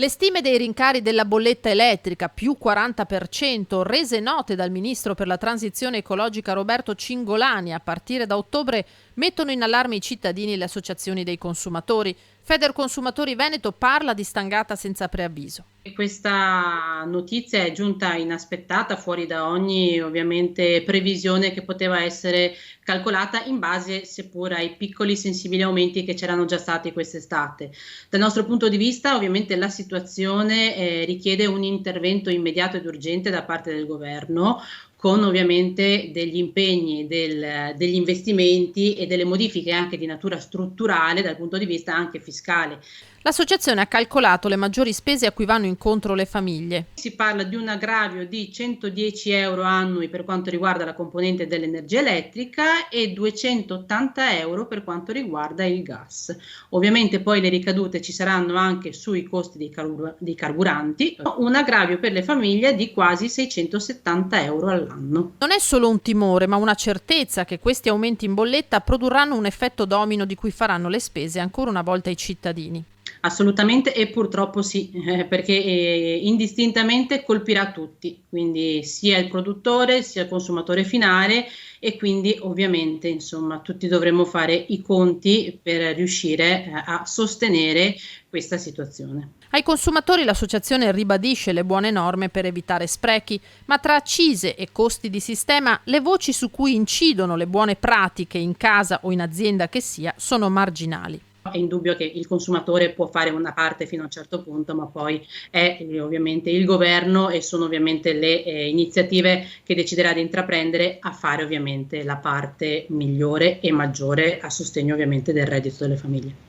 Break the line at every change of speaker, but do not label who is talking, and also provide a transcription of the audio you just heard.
Le stime dei rincari della bolletta elettrica, più 40%, rese note dal ministro per la transizione ecologica Roberto Cingolani a partire da ottobre, mettono in allarme i cittadini e le associazioni dei consumatori. Federconsumatori Veneto parla di stangata senza preavviso.
Questa notizia è giunta inaspettata, fuori da ogni ovviamente previsione che poteva essere calcolata in base seppur ai piccoli sensibili aumenti che c'erano già stati quest'estate. Dal nostro punto di vista ovviamente la situazione richiede un intervento immediato ed urgente da parte del governo, con ovviamente degli impegni, degli investimenti e delle modifiche anche di natura strutturale dal punto di vista anche fiscale.
L'associazione ha calcolato le maggiori spese a cui vanno incontro le famiglie.
Si parla di un aggravio di 110 euro annui per quanto riguarda la componente dell'energia elettrica e 280 euro per quanto riguarda il gas. Ovviamente poi le ricadute ci saranno anche sui costi dei carburanti, un aggravio per le famiglie di quasi 670 euro all'anno.
Non è solo un timore, ma una certezza che questi aumenti in bolletta produrranno un effetto domino di cui faranno le spese ancora una volta i cittadini.
Assolutamente, e purtroppo sì, perché indistintamente colpirà tutti, quindi sia il produttore sia il consumatore finale, e quindi ovviamente insomma tutti dovremo fare i conti per riuscire a sostenere questa situazione.
Ai consumatori l'associazione ribadisce le buone norme per evitare sprechi, ma tra accise e costi di sistema le voci su cui incidono le buone pratiche in casa o in azienda che sia sono marginali.
È indubbio che il consumatore può fare una parte fino a un certo punto, ma poi è ovviamente il governo e sono ovviamente le iniziative che deciderà di intraprendere a fare ovviamente la parte migliore e maggiore a sostegno ovviamente del reddito delle famiglie.